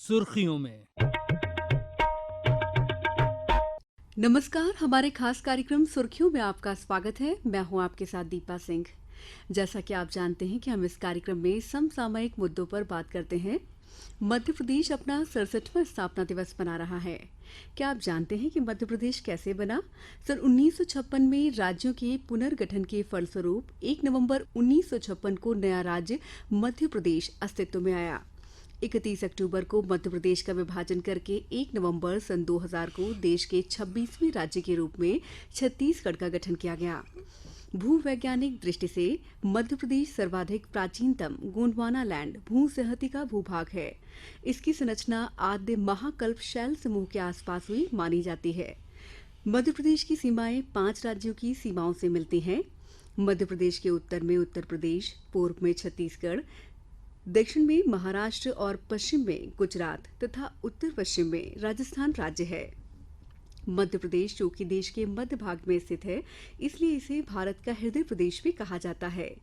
सुर्खियों में। नमस्कार, हमारे खास कार्यक्रम सुर्खियों में आपका स्वागत है। मैं हूं आपके साथ दीपा सिंह। जैसा कि आप जानते हैं कि हम इस कार्यक्रम में समसामयिक मुद्दों पर बात करते हैं। मध्य प्रदेश अपना 67वां स्थापना दिवस मना रहा है। क्या आप जानते हैं कि मध्य प्रदेश कैसे बना? सन 1956 में राज्यों के पुनर्गठन के फलस्वरूप 1 नवंबर 1956 को नया राज्य मध्य प्रदेश अस्तित्व में आया। 31 अक्टूबर को मध्य प्रदेश का विभाजन करके 1 नवंबर सन 2000 को देश के 26वें राज्य के रूप में छत्तीसगढ़ का गठन किया गया। भूवैज्ञानिक दृष्टि से मध्य प्रदेश सर्वाधिक प्राचीनतम गोंडवाना लैंड भूसहती का भूभाग है। इसकी संरचना आद्य महाकल्प शैल समूह के आसपास हुई मानी जाती है। मध्य प्रदेश की सीमाएं 5 राज्यों की सीमाओं से मिलती हैं। मध्य प्रदेश के उत्तर में उत्तर प्रदेश, पूर्व में छत्तीसगढ़, दक्षिण में महाराष्ट्र और पश्चिम में गुजरात तथा उत्तर पश्चिम में राजस्थान राज्य है। मध्य प्रदेश जो कि देश के मध्य भाग में स्थित है, इसलिए इसे भारत का हृदय प्रदेश भी कहा जाता है।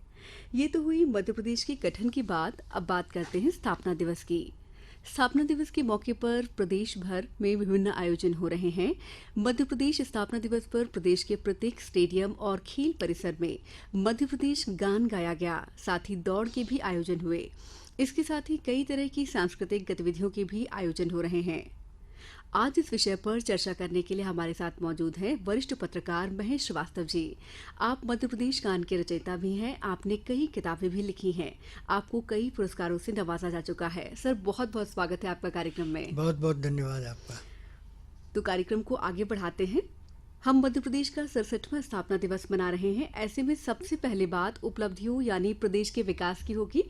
ये तो हुई मध्य प्रदेश के गठन की बात। अब बात करते हैं स्थापना दिवस की। स्थापना दिवस के मौके पर प्रदेश भर में विभिन्न आयोजन हो रहे हैं। मध्य प्रदेश स्थापना दिवस पर प्रदेश के प्रत्येक स्टेडियम और खेल परिसर में मध्य प्रदेश गान गाया गया। साथ ही दौड़ के भी आयोजन हुए। इसके साथ ही कई तरह की सांस्कृतिक गतिविधियों के भी आयोजन हो रहे हैं। आज इस विषय पर चर्चा करने के लिए हमारे साथ मौजूद हैं वरिष्ठ पत्रकार महेश श्रीवास्तव जी। आप मध्य प्रदेश गान के रचयिता भी हैं। आपने कई किताबें भी लिखी हैं। आपको कई पुरस्कारों से नवाजा जा चुका है। सर, बहुत बहुत स्वागत है आपका कार्यक्रम में। बहुत बहुत धन्यवाद आपका। तो कार्यक्रम को आगे बढ़ाते हैं। हम मध्य प्रदेश का 67वां स्थापना दिवस मना रहे हैं। ऐसे में सबसे पहले बात उपलब्धियों यानी प्रदेश के विकास की होगी।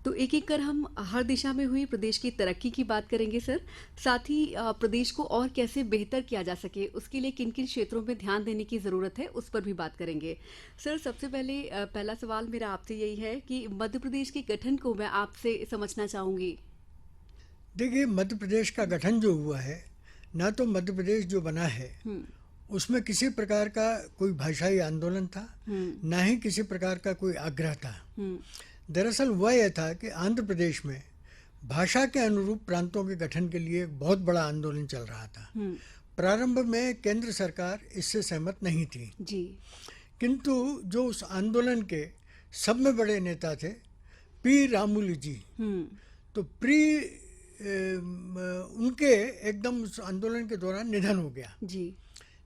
तो एक एक कर हम हर दिशा में हुई प्रदेश की तरक्की की बात करेंगे सर। साथ ही प्रदेश को और कैसे बेहतर किया जा सके, उसके लिए किन किन क्षेत्रों में ध्यान देने की ज़रूरत है, उस पर भी बात करेंगे। सर, सबसे पहले पहला सवाल मेरा आपसे यही है कि मध्य प्रदेश के गठन को मैं आपसे समझना चाहूँगी। देखिए, मध्य प्रदेश का गठन जो हुआ है, ना तो मध्य प्रदेश जो बना है उसमें किसी प्रकार का कोई भाषाई आंदोलन था, ना ही किसी प्रकार का कोई आग्रह था। दरअसल हुआ यह था कि आंध्र प्रदेश में भाषा के अनुरूप प्रांतों के गठन के लिए एक बहुत बड़ा आंदोलन चल रहा था। प्रारंभ में केंद्र सरकार इससे सहमत नहीं थी जी। किंतु जो उस आंदोलन के सब में बड़े नेता थे, पी रामुलु जी, तो उनके एकदम उस आंदोलन के दौरान निधन हो गया जी।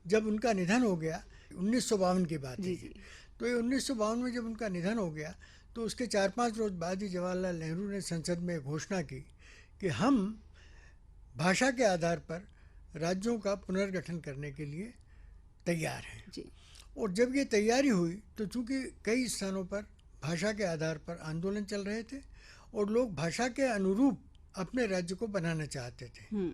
जब उनका निधन हो गया 1952 की बात है। जी। तो ये 1952 में जब उनका निधन हो गया तो उसके 4-5 रोज बाद ही जवाहरलाल नेहरू ने संसद में घोषणा की कि हम भाषा के आधार पर राज्यों का पुनर्गठन करने के लिए तैयार हैं जी। और जब ये तैयारी हुई तो चूंकि कई स्थानों पर भाषा के आधार पर आंदोलन चल रहे थे और लोग भाषा के अनुरूप अपने राज्य को बनाना चाहते थे,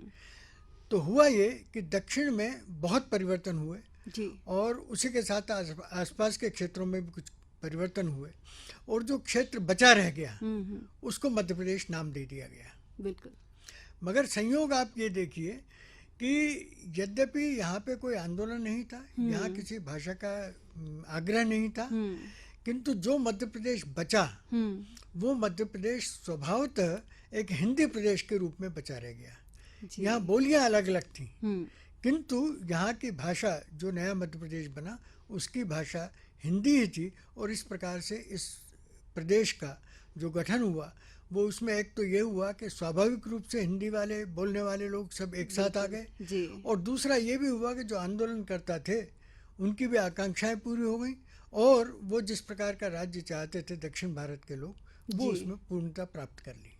तो हुआ ये कि दक्षिण में बहुत परिवर्तन हुए जी। और उसी के साथ आसपास के क्षेत्रों में भी कुछ परिवर्तन हुए और जो क्षेत्र बचा रह गया उसको मध्य प्रदेश नाम दे दिया गया। बिल्कुल। मगर संयोग आप ये देखिए कि यद्यपि यहाँ पे कोई आंदोलन नहीं था, यहाँ किसी भाषा का आग्रह नहीं था, किंतु जो मध्य प्रदेश बचा वो मध्य प्रदेश स्वभावतः एक हिंदी प्रदेश के रूप में बचा रह गया। यहाँ बोलियां अलग अलग थीं, किंतु यहाँ की भाषा जो नया मध्य प्रदेश बना उसकी भाषा हिंदी ही थी और इस प्रकार से इस प्रदेश का जो गठन हुआ वो उसमें एक तो ये हुआ कि स्वाभाविक रूप से हिंदी वाले बोलने वाले लोग सब एक साथ आ गए और दूसरा ये भी हुआ कि जो आंदोलन करता थे उनकी भी आकांक्षाएं पूरी हो गई और वो जिस प्रकार का राज्य चाहते थे दक्षिण भारत के लोग वो उसमें पूर्णता प्राप्त कर ली।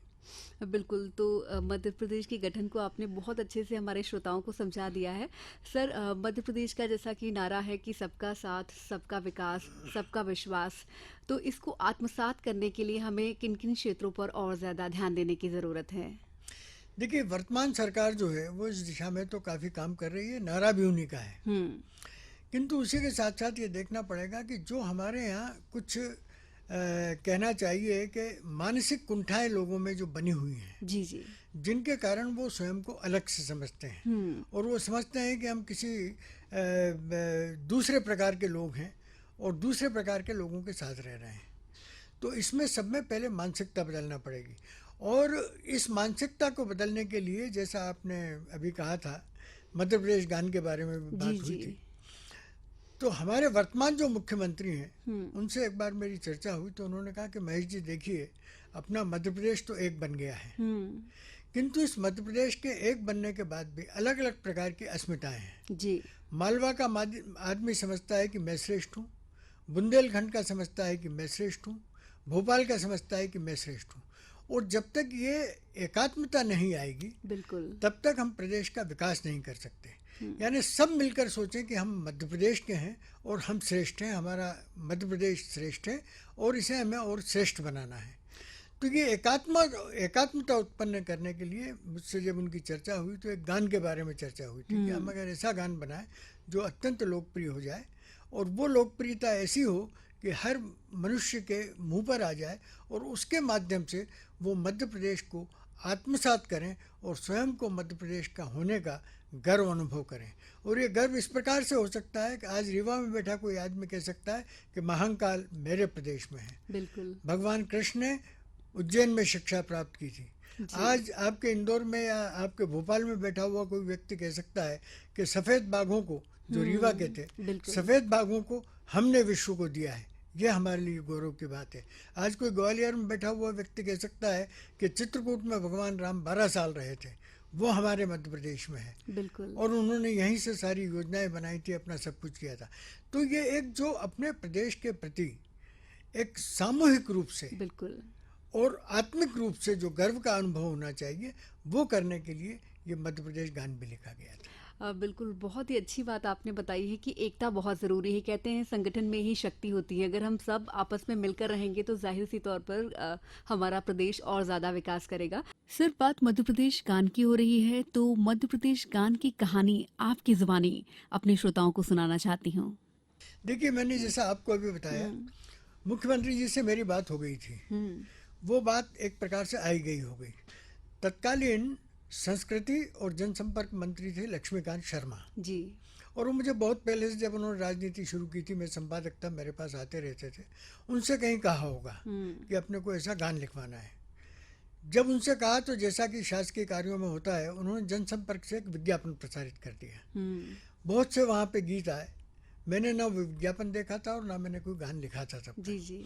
बिल्कुल। तो मध्य प्रदेश के गठन को आपने बहुत अच्छे से हमारे श्रोताओं को समझा दिया है। सर, मध्य प्रदेश का जैसा कि नारा है कि सबका साथ, सबका विकास, सबका विश्वास, तो इसको आत्मसात करने के लिए हमें किन किन क्षेत्रों पर और ज़्यादा ध्यान देने की ज़रूरत है? देखिए, वर्तमान सरकार जो है वो इस दिशा में तो काफ़ी काम कर रही है, नारा भी उन्हीं का है, किंतु उसी के साथ साथ ये देखना पड़ेगा कि जो हमारे यहाँ कुछ कहना चाहिए कि मानसिक कुंठाएं लोगों में जो बनी हुई हैं जी जी, जिनके कारण वो स्वयं को अलग से समझते हैं और वो समझते हैं कि हम किसी दूसरे प्रकार के लोग हैं और दूसरे प्रकार के लोगों के साथ रह रहे हैं। तो इसमें सब में पहले मानसिकता बदलना पड़ेगी और इस मानसिकता को बदलने के लिए, जैसा आपने अभी कहा था, मध्य प्रदेश गान के बारे में भी जी बात हुई जी। थी, तो हमारे वर्तमान जो मुख्यमंत्री हैं हम्म। उनसे एक बार मेरी चर्चा हुई तो उन्होंने कहा कि महेश जी देखिए, अपना मध्य प्रदेश तो एक बन गया है, हम्म। किंतु इस मध्य प्रदेश के एक बनने के बाद भी अलग अलग प्रकार की अस्मिताएं हैं। जी। मालवा का आदमी समझता है कि मैं श्रेष्ठ हूँ, बुंदेलखंड का समझता है कि मैं श्रेष्ठ हूँ, भोपाल का समझता है कि मैं श्रेष्ठ हूँ। और जब तक ये एकात्मता नहीं आएगी बिल्कुल। तब तक हम प्रदेश का विकास नहीं कर सकते। हम्म। यानी सब मिलकर सोचें कि हम मध्य प्रदेश के हैं और हम श्रेष्ठ हैं, हमारा मध्य प्रदेश श्रेष्ठ है और इसे हमें और श्रेष्ठ बनाना है। तो ये एकात्मता उत्पन्न करने के लिए मुझसे जब उनकी चर्चा हुई तो एक गान के बारे में चर्चा हुई थी कि हम अगर ऐसा गान बनाएं जो अत्यंत लोकप्रिय हो जाए और वो लोकप्रियता ऐसी हो कि हर मनुष्य के मुंह पर आ जाए और उसके माध्यम से वो मध्य प्रदेश को आत्मसात करें और स्वयं को मध्य प्रदेश का होने का गर्व अनुभव करें। और ये गर्व इस प्रकार से हो सकता है कि आज रीवा में बैठा कोई आदमी कह सकता है कि महाकाल मेरे प्रदेश में है। बिल्कुल। भगवान कृष्ण ने उज्जैन में शिक्षा प्राप्त की थी। आज आपके इंदौर में या आपके भोपाल में बैठा हुआ कोई व्यक्ति कह सकता है कि सफ़ेद बाघों को, जो रीवा के थे, बिल्कुल। सफ़ेद बाघों को हमने विश्व को दिया है। ये हमारे लिए गौरव की बात है। आज कोई ग्वालियर में बैठा हुआ व्यक्ति कह सकता है कि चित्रकूट में भगवान राम 12 साल रहे थे, वो हमारे मध्य प्रदेश में है बिल्कुल। और उन्होंने यहीं से सारी योजनाएं बनाई थी, अपना सब कुछ किया था। तो ये एक जो अपने प्रदेश के प्रति एक सामूहिक रूप से बिल्कुल। और आत्मिक रूप से जो गर्व का अनुभव होना चाहिए, वो करने के लिए ये मध्य प्रदेश गान भी लिखा गया था। बिल्कुल, बहुत ही अच्छी बात आपने बताई है कि एकता बहुत ज़रूरी है। कहते हैं संगठन में ही शक्ति होती है। अगर हम सब आपस में मिलकर रहेंगे तो जाहिर सी तौर पर हमारा प्रदेश और ज़्यादा विकास करेगा। सिर्फ बात मध्य प्रदेश गान की हो रही है तो मध्य प्रदेश गान की कहानी आपकी ज़ुबानी अपने श्रोताओं को सुनाना चाहती हूँ। देखिए, मैंने जैसा आपको अभी बताया, मुख्यमंत्री जी से मेरी बात हो गई थी। वो बात एक प्रकार से आई गई हो गई। तत्कालीन संस्कृति और जनसंपर्क मंत्री थे लक्ष्मीकांत शर्मा जी। और वो मुझे बहुत पहले से, जब उन्होंने राजनीति शुरू की थी, मैं संपादक था, मेरे पास आते रहते थे, उनसे कहीं कहा होगा कि अपने को ऐसा गान लिखवाना है। जब उनसे कहा तो जैसा कि शासकीय कार्यों में होता है, उन्होंने जनसंपर्क से एक विज्ञापन प्रसारित कर दिया। बहुत से वहाँ पे गीत आए। मैंने ना विज्ञापन देखा था और ना मैंने कोई गान लिखा था तब। जी जी।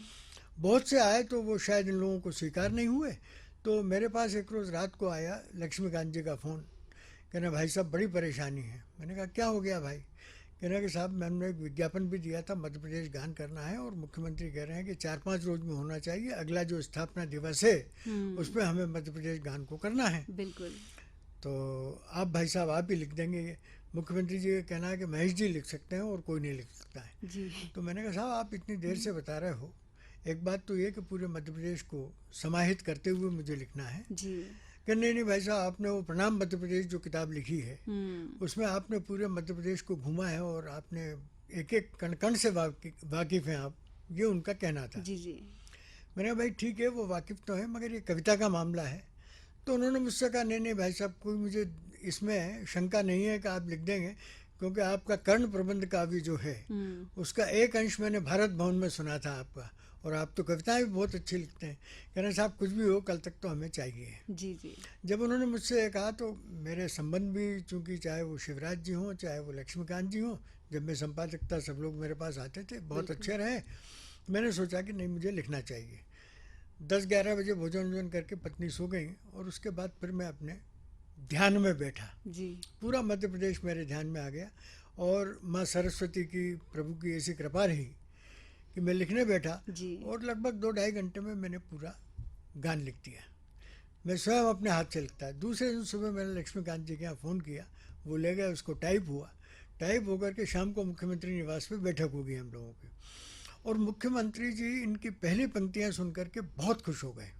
बहुत से आए तो वो शायद इन लोगों को स्वीकार नहीं हुए। तो मेरे पास एक रोज़ रात को आया लक्ष्मीकांत जी का फ़ोन, कहना भाई साहब बड़ी परेशानी है। मैंने कहा क्या हो गया भाई? कहना कि साहब मैंने एक विज्ञापन भी दिया था, मध्य प्रदेश गान करना है और मुख्यमंत्री कह रहे हैं कि 4-5 रोज में होना चाहिए, अगला जो स्थापना दिवस है उस पर हमें मध्य प्रदेश गान को करना है। बिल्कुल। तो आप भाई साहब आप ही लिख देंगे ये? मुख्यमंत्री जी का कहना है कि महेश जी लिख सकते हैं और कोई नहीं लिख सकता है। जी। तो मैंने कहा साहब आप इतनी देर से बता रहे हो, एक बात तो ये कि पूरे मध्य प्रदेश को समाहित करते हुए मुझे लिखना है। जी। कि नहीं भाई साहब, आपने वो प्रणाम मध्य प्रदेश जो किताब लिखी है उसमें आपने पूरे मध्य प्रदेश को घूमा है और आपने एक एक कण कण से वाकिफ़ हैं आप, ये उनका कहना था। जी जी। मैंने कहा भाई ठीक है, वो वाकिफ़ तो है, मगर ये कविता का मामला है। तो उन्होंने मुझसे कहा नहीं भाई साहब, कोई मुझे इसमें शंका नहीं है कि आप लिख देंगे, क्योंकि आपका कर्ण प्रबंध काव्य जो है उसका एक अंश मैंने भारत भवन में सुना था आपका, और आप तो कविताएं भी बहुत अच्छी लिखते हैं। कहना साहब कुछ भी हो, कल तक तो हमें चाहिए। जी जी। जब उन्होंने मुझसे ये कहा तो मेरे संबंध भी, चूँकि चाहे वो शिवराज जी हों चाहे वो लक्ष्मीकांत जी हों, जब मैं संपादक था सब लोग मेरे पास आते थे, बहुत अच्छे रहे। मैंने सोचा कि नहीं, मुझे लिखना चाहिए। 10-11 बजे भोजन वोजन करके पत्नी सो गई और उसके बाद फिर मैं अपने ध्यान में बैठा। जी। पूरा मध्य प्रदेश मेरे ध्यान में आ गया और माँ सरस्वती की, प्रभु की ऐसी कृपा रही कि मैं लिखने बैठा और लगभग 2-2.5 घंटे में मैंने पूरा गान लिख दिया। मैं स्वयं अपने हाथ से लिखता है। दूसरे दिन सुबह मैंने लक्ष्मीकांत जी के यहाँ फ़ोन किया, वो ले गए, उसको टाइप हुआ। टाइप होकर के शाम को मुख्यमंत्री निवास पे बैठक हो गई हम लोगों की, और मुख्यमंत्री जी इनकी पहली पंक्तियाँ सुन करके बहुत खुश हो गए।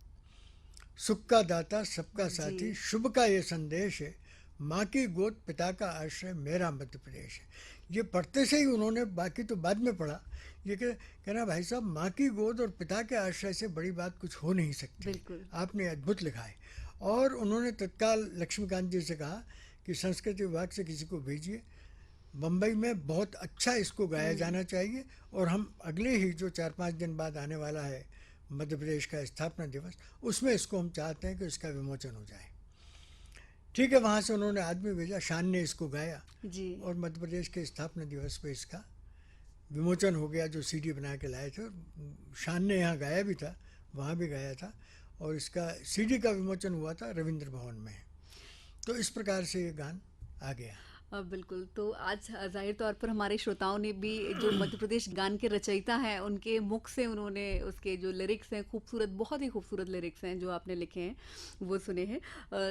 सुख का दाता सबका साथी, शुभ का ये संदेश है, माँ की गोद पिता का आश्रय, मेरा मध्य प्रदेश है। ये पढ़ते से ही उन्होंने, बाकी तो बाद में पढ़ा, ये कहना भाई साहब माँ की गोद और पिता के आश्रय से बड़ी बात कुछ हो नहीं सकती, आपने अद्भुत लिखा है। और उन्होंने तत्काल लक्ष्मीकांत जी से कहा कि संस्कृति विभाग से किसी को भेजिए, बम्बई में बहुत अच्छा इसको गाया जाना चाहिए, और हम अगले ही जो 4-5 दिन बाद आने वाला है मध्य प्रदेश का स्थापना दिवस, उसमें इसको हम चाहते हैं कि इसका विमोचन हो जाए। ठीक है, वहाँ से उन्होंने आदमी भेजा, शान ने इसको गाया जी। और मध्य प्रदेश के स्थापना दिवस पे इसका विमोचन हो गया, जो सीडी बना के लाए थे। शान ने यहाँ गाया भी था, वहाँ भी गाया था, और इसका सीडी का विमोचन हुआ था रविंद्र भवन में। तो इस प्रकार से ये गान आ गया। बिल्कुल। तो आज ज़ाहिर तौर पर हमारे श्रोताओं ने भी जो मध्य प्रदेश गान के रचयिता हैं उनके मुख से उन्होंने उसके जो लिरिक्स हैं, खूबसूरत, बहुत ही खूबसूरत लिरिक्स हैं जो आपने लिखे हैं, वो सुने हैं।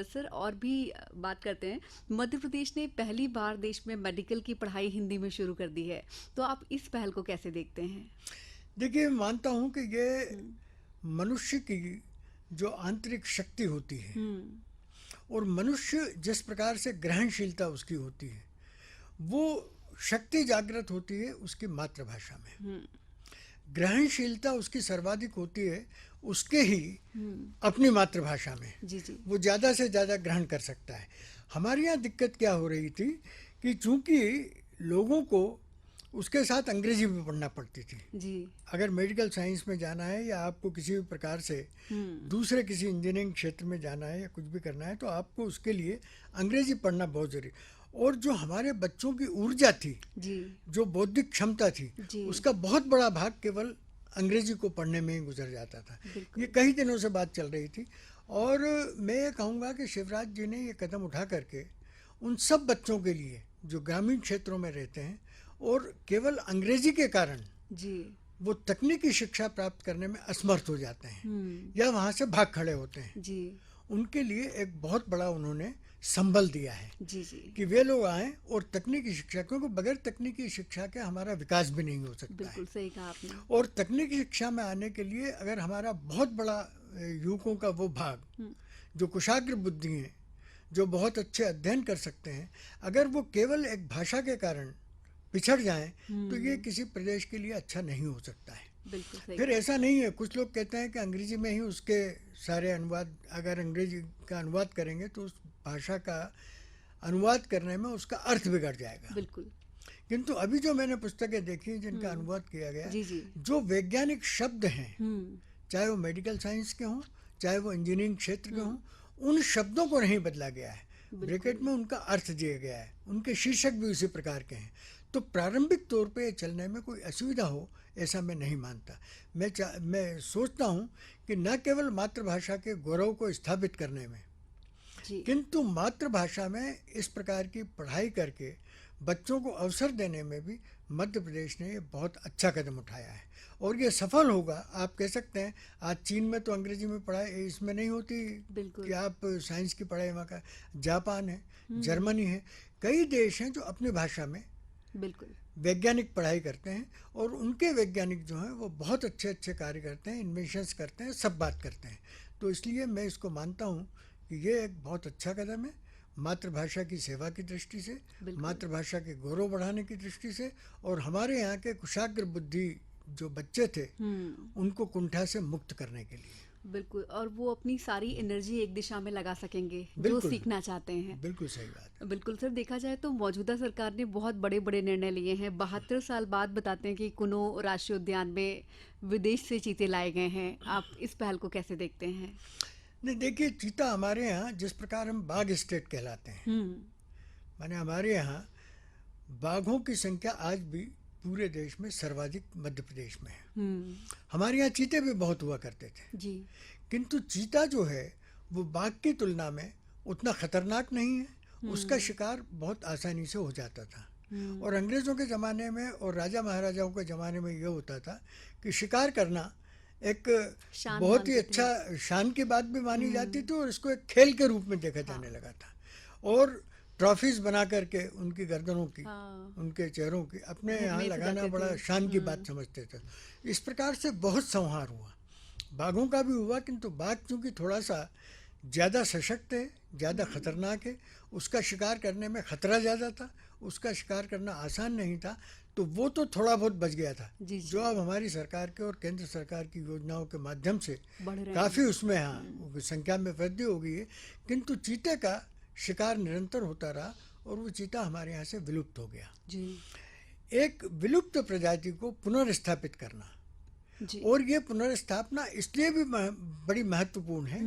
सर, और भी बात करते हैं। मध्य प्रदेश ने पहली बार देश में मेडिकल की पढ़ाई हिंदी में शुरू कर दी है, तो आप इस पहल को कैसे देखते हैं? देखिए, मानता हूँ कि ये मनुष्य की जो आंतरिक शक्ति होती है और मनुष्य जिस प्रकार से ग्रहणशीलता उसकी होती है, वो शक्ति जागृत होती है उसकी मातृभाषा में। ग्रहणशीलता उसकी सर्वाधिक होती है उसके ही अपनी मातृभाषा में। जी जी। वो ज़्यादा से ज़्यादा ग्रहण कर सकता है। हमारे यहाँ दिक्कत क्या हो रही थी कि चूंकि लोगों को उसके साथ अंग्रेजी भी पढ़ना पड़ती थी। जी। अगर मेडिकल साइंस में जाना है या आपको किसी भी प्रकार से दूसरे किसी इंजीनियरिंग क्षेत्र में जाना है या कुछ भी करना है, तो आपको उसके लिए अंग्रेजी पढ़ना बहुत जरूरी। और जो हमारे बच्चों की ऊर्जा थी, जी। जो बौद्धिक क्षमता थी, जी। उसका बहुत बड़ा भाग केवल अंग्रेजी को पढ़ने में ही गुजर जाता था। ये कई दिनों से बात चल रही थी, और मैं ये कहूँगा कि शिवराज जी ने ये कदम उठा करके उन सब बच्चों के लिए जो ग्रामीण क्षेत्रों में रहते हैं और केवल अंग्रेजी के कारण जी। वो तकनीकी शिक्षा प्राप्त करने में असमर्थ हो जाते हैं या वहाँ से भाग खड़े होते हैं, जी। उनके लिए एक बहुत बड़ा उन्होंने संबल दिया है। जी जी। कि वे लोग आएँ और तकनीकी शिक्षा, क्योंकि बगैर तकनीकी शिक्षा के हमारा विकास भी नहीं हो सकता है। बिल्कुल सही कहा आपने। और तकनीकी शिक्षा में आने के लिए अगर हमारा बहुत बड़ा युवकों का वो भाग जो कुशाग्र बुद्धि हैं, जो बहुत अच्छे अध्ययन कर सकते हैं, अगर वो केवल एक भाषा के कारण पिछड़ जाएं, तो ये किसी प्रदेश के लिए अच्छा नहीं हो सकता है। बिल्कुल सही। फिर ऐसा नहीं है, कुछ लोग कहते हैं कि अंग्रेजी में ही उसके सारे अनुवाद, अगर अंग्रेजी का अनुवाद करेंगे तो उस भाषा का अनुवाद करने में उसका अर्थ बिगड़ जाएगा। बिल्कुल। किंतु अभी जो मैंने पुस्तकें देखी जिनका अनुवाद किया गया, जी जी। जो वैज्ञानिक शब्द हैं, चाहे वो मेडिकल साइंस के हों, चाहे वो इंजीनियरिंग क्षेत्र के हों, उन शब्दों को नहीं बदला गया है, ब्रैकेट में उनका अर्थ दिया गया है, उनके शीर्षक भी उसी प्रकार के हैं। तो प्रारंभिक तौर पे चलने में कोई असुविधा हो ऐसा मैं नहीं मानता। मैं सोचता हूँ कि न केवल मातृभाषा के गौरव को स्थापित करने में, किंतु मातृभाषा में इस प्रकार की पढ़ाई करके बच्चों को अवसर देने में भी मध्य प्रदेश ने ये बहुत अच्छा कदम उठाया है, और ये सफल होगा। आप कह सकते हैं आज चीन में तो अंग्रेजी में पढ़ाई इसमें नहीं होती कि आप साइंस की पढ़ाई वहाँ का, जापान है, जर्मनी है, कई देश हैं जो अपनी भाषा में बिल्कुल वैज्ञानिक पढ़ाई करते हैं, और उनके वैज्ञानिक जो हैं वो बहुत अच्छे अच्छे कार्य करते हैं, इन्वेंशंस करते हैं, सब बात करते हैं। तो इसलिए मैं इसको मानता हूँ कि ये एक बहुत अच्छा कदम है मातृभाषा की सेवा की दृष्टि से, मातृभाषा के गौरव बढ़ाने की दृष्टि से, और हमारे यहाँ के कुशाग्र बुद्धि जो बच्चे थे उनको कुंठा से मुक्त करने के लिए। बिल्कुल, और वो अपनी सारी एनर्जी एक दिशा में लगा सकेंगे जो सीखना चाहते हैं। बिल्कुल सही बात है। बिल्कुल सर, देखा जाए तो मौजूदा सरकार ने बहुत बड़े बड़े निर्णय लिए हैं। 72 साल बाद बताते हैं कि कुनो राष्ट्रीय उद्यान में विदेश से चीते लाए गए हैं। आप इस पहल को कैसे देखते हैं? नहीं, देखिए, चीता हमारे यहाँ जिस प्रकार हम बाघ स्टेट कहलाते हैं, माने हमारे यहाँ बाघों की संख्या आज भी पूरे देश में सर्वाधिक मध्य प्रदेश में है। हमारे यहाँ चीते भी बहुत हुआ करते थे जी, किंतु चीता जो है वो बाघ की तुलना में उतना खतरनाक नहीं है, उसका शिकार बहुत आसानी से हो जाता था। और अंग्रेज़ों के ज़माने में और राजा महाराजाओं के ज़माने में ये होता था कि शिकार करना एक बहुत ही अच्छा शान की बात भी मानी जाती थी, और इसको एक खेल के रूप में देखा जाने लगा था, और ट्रॉफीज बना करके उनकी गर्दनों की, उनके चेहरों की अपने यहाँ लगाना बड़ा शान की बात समझते थे। इस प्रकार से बहुत संहार हुआ, बाघों का भी हुआ, किंतु बाघ चूँकि थोड़ा सा ज़्यादा सशक्त है, ज़्यादा खतरनाक है, उसका शिकार करने में ख़तरा ज़्यादा था, उसका शिकार करना आसान नहीं था, तो वो तो थोड़ा बहुत बच गया था। जो अब हमारी सरकार के और केंद्र सरकार की योजनाओं के माध्यम से काफ़ी उसमें हाँ संख्या में वृद्धि हो गई है, किंतु चीते का शिकार निरंतर होता रहा और वो चीता हमारे यहाँ से विलुप्त हो गया। जी। एक विलुप्त प्रजाति को पुनर्स्थापित करना जी। और ये पुनर्स्थापना इसलिए भी बड़ी महत्वपूर्ण है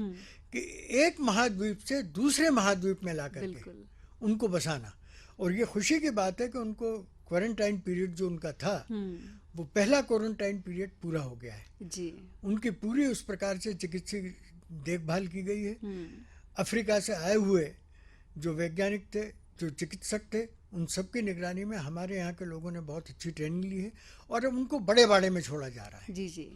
कि एक महाद्वीप से दूसरे महाद्वीप में ला करके बिल्कुल। उनको बसाना। और ये खुशी की बात है कि उनको क्वारंटाइन पीरियड जो उनका था वो पहला क्वारंटाइन पीरियड पूरा हो गया है। जी। उनकी पूरी उस प्रकार से चिकित्सीय देखभाल की गई है। अफ्रीका से आए हुए जो वैज्ञानिक थे, जो चिकित्सक थे, उन सब की निगरानी में हमारे यहाँ के लोगों ने बहुत अच्छी ट्रेनिंग ली है और अब उनको बड़े बाड़े में छोड़ा जा रहा है। जी जी।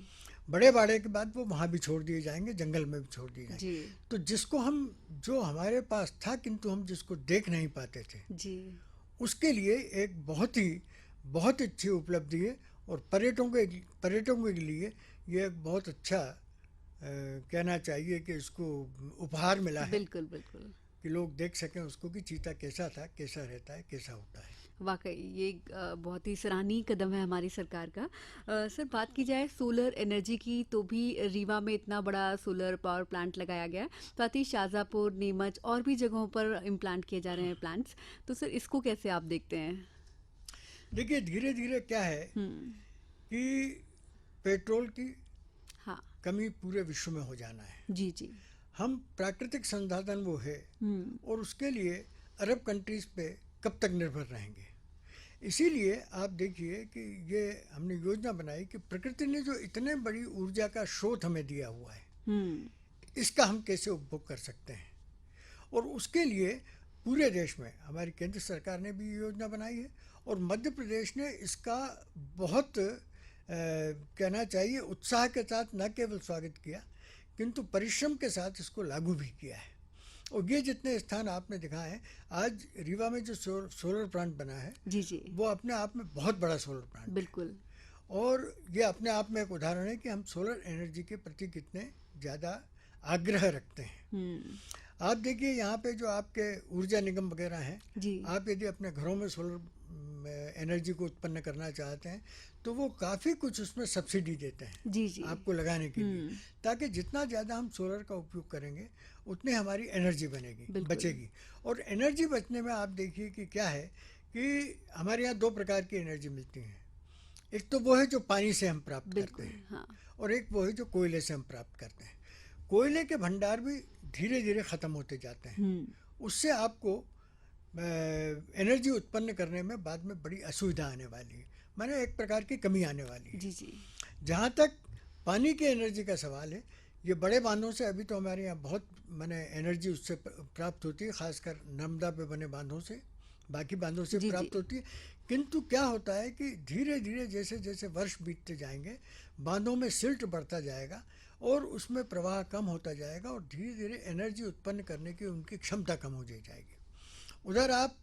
बड़े बाड़े के बाद वो वहाँ भी छोड़ दिए जाएंगे, जंगल में भी छोड़ दिए जाएंगे। जी तो जिसको हम, जो हमारे पास था किंतु हम जिसको देख नहीं पाते थे, जी। उसके लिए एक बहुत अच्छी उपलब्धि है। और पर्यटकों के लिए ये एक बहुत अच्छा कहना चाहिए कि इसको उपहार मिला है बिल्कुल बिल्कुल। कि लोग देख सकें उसको कि चीता कैसा था, कैसा रहता है, कैसा होता है। वाकई ये बहुत ही सराहनीय कदम है हमारी सरकार का। सर, बात की जाए सोलर एनर्जी की, तो भी रीवा में इतना बड़ा सोलर पावर प्लांट लगाया गया है, साथ ही शाहजहाँपुर, नीमच और भी जगहों पर इम्प्लांट किए जा रहे हैं प्लांट्स। तो सर, इसको कैसे आप देखते हैं? देखिए, धीरे धीरे क्या है कि पेट्रोल की हाँ। कमी पूरे विश्व में हो जाना है। जी जी। हम प्राकृतिक संसाधन वो है और उसके लिए अरब कंट्रीज पे कब तक निर्भर रहेंगे। इसीलिए आप देखिए कि ये हमने योजना बनाई कि प्रकृति ने जो इतने बड़ी ऊर्जा का स्रोत हमें दिया हुआ है, इसका हम कैसे उपभोग कर सकते हैं। और उसके लिए पूरे देश में हमारी केंद्र सरकार ने भी योजना बनाई है और मध्य प्रदेश ने इसका बहुत कहना चाहिए उत्साह के साथ न केवल स्वागत किया किंतु परिश्रम के साथ इसको लागू भी किया है। और ये जितने स्थान आपने दिखाए हैं, आज रीवा में जो सोलर प्लांट बना है, जी जी, वो अपने आप में बहुत बड़ा सोलर प्लांट है। बिल्कुल। और ये अपने आप में एक उदाहरण है कि हम सोलर एनर्जी के प्रति कितने ज़्यादा आग्रह रखते हैं। आप देखिए यहाँ पे जो आपके ऊर्जा निगम वगैरह हैं, आप यदि अपने घरों में सोलर एनर्जी को उत्पन्न करना चाहते हैं तो वो काफ़ी कुछ उसमें सब्सिडी देते हैं जी जी, आपको लगाने के लिए, ताकि जितना ज़्यादा हम सोलर का उपयोग करेंगे उतनी हमारी एनर्जी बचेगी। और एनर्जी बचने में आप देखिए कि क्या है कि हमारे यहाँ दो प्रकार की एनर्जी मिलती है। एक तो वो है जो पानी से हम प्राप्त करते हैं, हाँ। और एक वो है जो कोयले से हम प्राप्त करते हैं। कोयले के भंडार भी धीरे धीरे ख़त्म होते जाते हैं। उससे आपको एनर्जी उत्पन्न करने में बाद में बड़ी असुविधा आने वाली है, माने एक प्रकार की कमी आने वाली है। जी जी। जहाँ तक पानी की एनर्जी का सवाल है, ये बड़े बांधों से अभी तो हमारे यहाँ बहुत माने एनर्जी उससे प्राप्त होती है, खासकर नर्मदा पे बने बांधों से, बाकी बांधों से प्राप्त होती है। किंतु क्या होता है कि धीरे धीरे जैसे जैसे वर्ष बीतते जाएंगे, बांधों में सिल्ट बढ़ता जाएगा और उसमें प्रवाह कम होता जाएगा और धीरे धीरे एनर्जी उत्पन्न करने की उनकी क्षमता कम हो जाएगी। उधर आप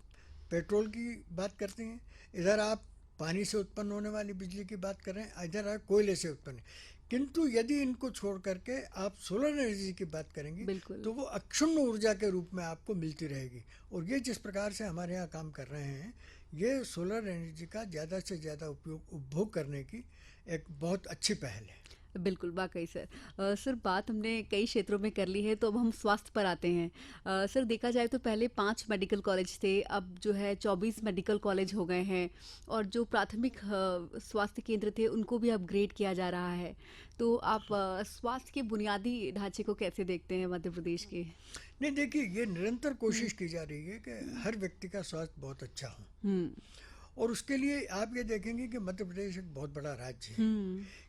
पेट्रोल की बात करते हैं, इधर आप पानी से उत्पन्न होने वाली बिजली की बात कर रहे हैं, इधर आप कोयले से उत्पन्न। किंतु यदि इनको छोड़ करके आप सोलर एनर्जी की बात करेंगे तो वो अक्षुण्ण ऊर्जा के रूप में आपको मिलती रहेगी। और ये जिस प्रकार से हमारे यहाँ काम कर रहे हैं, ये सोलर एनर्जी का ज़्यादा से ज़्यादा उपभोग करने की एक बहुत अच्छी पहल है। बिल्कुल, वाकई सर। सर, बात हमने कई क्षेत्रों में कर ली है, तो अब हम स्वास्थ्य पर आते हैं। सर, देखा जाए तो पहले 5 मेडिकल कॉलेज थे, अब जो है 24 मेडिकल कॉलेज हो गए हैं और जो प्राथमिक स्वास्थ्य केंद्र थे उनको भी अपग्रेड किया जा रहा है। तो आप स्वास्थ्य के बुनियादी ढांचे को कैसे देखते हैं मध्य प्रदेश के? नहीं, देखिए, ये निरंतर कोशिश की जा रही है कि हर व्यक्ति का स्वास्थ्य बहुत अच्छा हो। और उसके लिए आप ये देखेंगे कि मध्य प्रदेश एक बहुत बड़ा राज्य है,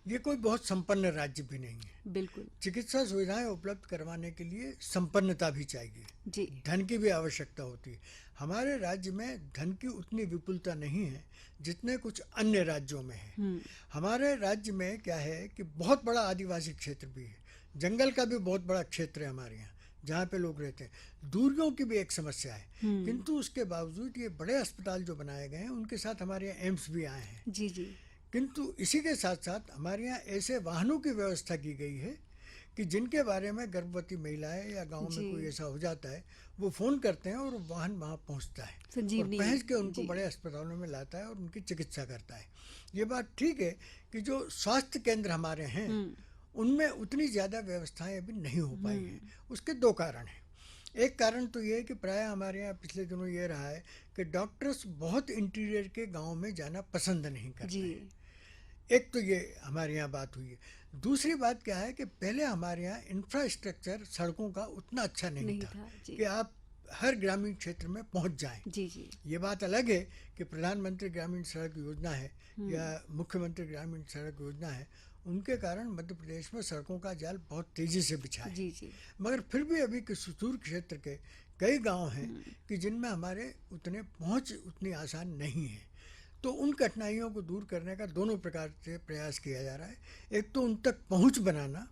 ये कोई बहुत संपन्न राज्य भी नहीं है। बिल्कुल। चिकित्सा सुविधाएं उपलब्ध करवाने के लिए संपन्नता भी चाहिए जी, धन की भी आवश्यकता होती है। हमारे राज्य में धन की उतनी विपुलता नहीं है जितने कुछ अन्य राज्यों में है। हमारे राज्य में क्या है कि बहुत बड़ा आदिवासी क्षेत्र भी है, जंगल का भी बहुत बड़ा क्षेत्र है हमारे यहाँ जहाँ पे लोग रहते हैं। दूरियों की भी एक समस्या है, किंतु उसके बावजूद ये बड़े अस्पताल जो बनाए गए हैं उनके साथ हमारे यहाँ एम्स भी आए हैं। जी जी। किंतु इसी के साथ साथ हमारे यहाँ ऐसे वाहनों की व्यवस्था की गई है कि जिनके बारे में गर्भवती महिलाएं या गांव में कोई ऐसा हो जाता है, वो फ़ोन करते हैं और वाहन वहाँ पहुँचता है और पहुँच के उनको बड़े अस्पतालों में लाता है और उनकी चिकित्सा करता है। ये बात ठीक है कि जो स्वास्थ्य केंद्र हमारे हैं उनमें उतनी ज़्यादा व्यवस्थाएं अभी नहीं हो पाई हैं। उसके दो कारण हैं। एक कारण तो ये है कि प्राय हमारे यहाँ पिछले दिनों ये रहा है कि डॉक्टर्स बहुत इंटीरियर के गांव में जाना पसंद नहीं करते हैं। एक तो ये हमारे यहाँ बात हुई है। दूसरी बात क्या है कि पहले हमारे यहाँ इंफ्रास्ट्रक्चर सड़कों का उतना अच्छा नहीं था जी। कि आप हर ग्रामीण क्षेत्र में पहुंच जाएं। जी जी। ये बात अलग है कि प्रधानमंत्री ग्रामीण सड़क योजना है या मुख्यमंत्री ग्रामीण सड़क योजना है, उनके कारण मध्य प्रदेश में सड़कों का जाल बहुत तेजी से बिछा है। जी जी। मगर फिर भी अभी के सुदूर क्षेत्र के कई गांव हैं कि जिनमें हमारे उतने पहुंच उतनी आसान नहीं है। तो उन कठिनाइयों को दूर करने का दोनों प्रकार से प्रयास किया जा रहा है। एक तो उन तक पहुंच बनाना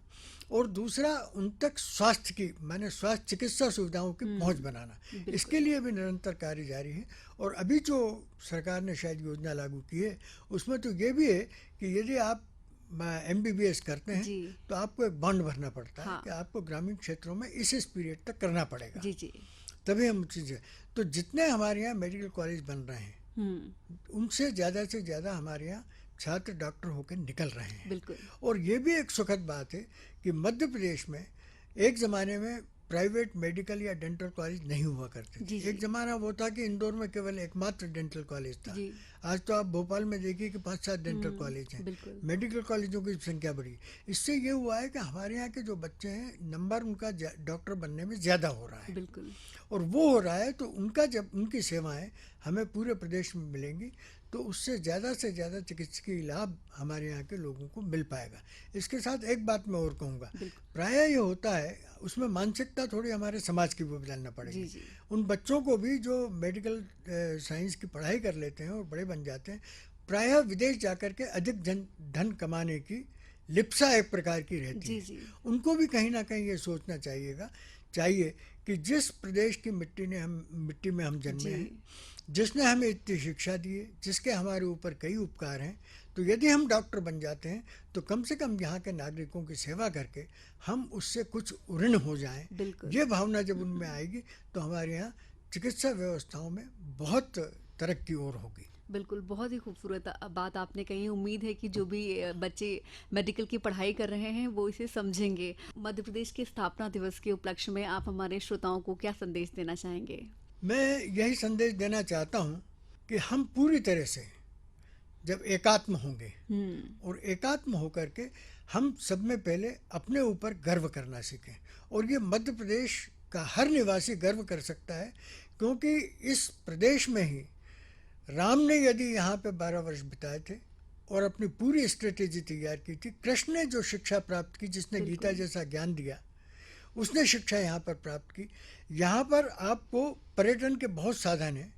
और दूसरा उन तक स्वास्थ्य की माने स्वास्थ्य चिकित्सा सुविधाओं की पहुंच बनाना। इसके लिए भी निरंतर कार्य जारी है। और अभी जो सरकार ने शायद योजना लागू की है उसमें तो ये भी है कि यदि आप MBBS करते हैं तो आपको एक बॉन्ड भरना पड़ता है कि आपको ग्रामीण क्षेत्रों में इस पीरियड तक करना पड़ेगा। जी जी। तभी हम चीज़ें, तो जितने हमारे यहाँ मेडिकल कॉलेज बन रहे हैं उनसे ज़्यादा हमारे यहाँ छात्र डॉक्टर होकर निकल रहे हैं। बिल्कुल। और ये भी एक सुखद बात है कि मध्य प्रदेश में एक ज़माने में प्राइवेट मेडिकल या डेंटल कॉलेज नहीं हुआ करते थे। एक ज़माना वो था कि इंदौर में केवल एकमात्र डेंटल कॉलेज था। आज तो आप भोपाल में देखिए कि 5-7 डेंटल कॉलेज हैं। मेडिकल कॉलेजों की संख्या बढ़ी। इससे ये हुआ है कि हमारे यहाँ के जो बच्चे हैं नंबर उनका डॉक्टर बनने में ज़्यादा हो रहा है। बिल्कुल। और वो हो रहा है तो उनका जब उनकी सेवाएं हमें पूरे प्रदेश में मिलेंगी तो उससे ज़्यादा से ज़्यादा चिकित्सकीय लाभ हमारे यहाँ के लोगों को मिल पाएगा। इसके साथ एक बात मैं और कहूँगा, प्रायः ये होता है उसमें मानसिकता थोड़ी हमारे समाज की भी बदलना पड़ेगी। उन बच्चों को भी जो मेडिकल साइंस की पढ़ाई कर लेते हैं और बड़े बन जाते हैं, प्रायः विदेश जाकर के अधिक धन कमाने की लिप्सा एक प्रकार की रहती है। उनको भी कहीं ना कहीं ये सोचना चाहिए कि जिस प्रदेश की मिट्टी में हम जन्मे हैं, जिसने हमें इतनी शिक्षा दी है, जिसके हमारे ऊपर कई उपकार हैं, तो यदि हम डॉक्टर बन जाते हैं तो कम से कम यहाँ के नागरिकों की सेवा करके हम उससे कुछ ऋण हो जाएं। ये भावना जब उनमें आएगी तो हमारे यहाँ चिकित्सा व्यवस्थाओं में बहुत तरक्की और होगी। बिल्कुल, बहुत ही खूबसूरत बात आपने कही। उम्मीद है कि जो भी बच्चे मेडिकल की पढ़ाई कर रहे हैं वो इसे समझेंगे। मध्य प्रदेश के स्थापना दिवस के उपलक्ष्य में आप हमारे श्रोताओं को क्या संदेश देना चाहेंगे? मैं यही संदेश देना चाहता हूँ कि हम पूरी तरह से जब एकात्म होंगे और एकात्म होकर के हम सब में पहले अपने ऊपर गर्व करना सीखें। और ये मध्य प्रदेश का हर निवासी गर्व कर सकता है, क्योंकि इस प्रदेश में ही राम ने यदि यहाँ पे 12 वर्ष बिताए थे और अपनी पूरी स्ट्रेटेजी तैयार की थी, कृष्ण ने जो शिक्षा प्राप्त की, जिसने गीता जैसा ज्ञान दिया, उसने शिक्षा यहाँ पर प्राप्त की। यहाँ पर आपको पर्यटन के बहुत साधन हैं,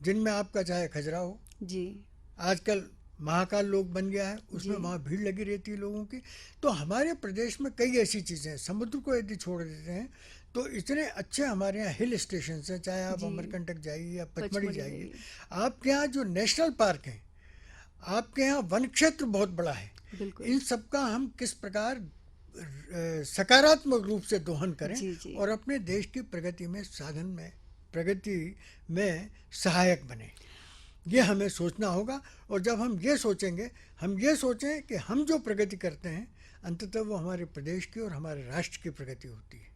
जिनमें आपका चाहे खजुराहो जी, आजकल महाकाल लोक बन गया है, उसमें वहाँ भीड़ लगी रहती है लोगों की। तो हमारे प्रदेश में कई ऐसी चीज़ें हैं। समुद्र को यदि छोड़ देते हैं तो इतने अच्छे हमारे यहाँ हिल स्टेशन हैं, चाहे आप अमरकंटक जाइए या पचमढ़ी जाइए। आपके यहाँ जो नेशनल पार्क हैं, आपके यहाँ वन क्षेत्र बहुत बड़ा है। इन सब का हम किस प्रकार सकारात्मक रूप से दोहन करें और अपने देश की प्रगति में सहायक बने, ये हमें सोचना होगा। और जब हम ये सोचेंगे, हम ये सोचें कि हम जो प्रगति करते हैं अंततः वो हमारे प्रदेश की और हमारे राष्ट्र की प्रगति होती है।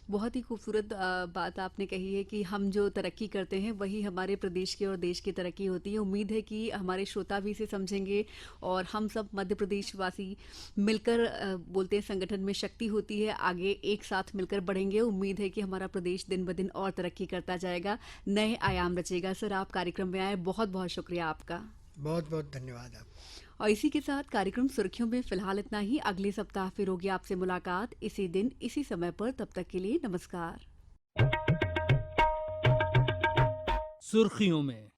बहुत ही खूबसूरत बात आपने कही है कि हम जो तरक्की करते हैं वही हमारे प्रदेश की और देश की तरक्की होती है। उम्मीद है कि हमारे श्रोता भी इसे समझेंगे और हम सब मध्य प्रदेश वासी मिलकर बोलते हैं संगठन में शक्ति होती है, आगे एक साथ मिलकर बढ़ेंगे। उम्मीद है कि हमारा प्रदेश दिन ब दिन और तरक्की करता जाएगा, नए आयाम रचेगा। सर, आप कार्यक्रम में आए, बहुत बहुत शुक्रिया आपका। बहुत बहुत धन्यवाद आपका। और इसी के साथ कार्यक्रम सुर्खियों में फिलहाल इतना ही। अगले सप्ताह फिर होगी आपसे मुलाकात, इसी दिन इसी समय पर। तब तक के लिए नमस्कार। सुर्खियों में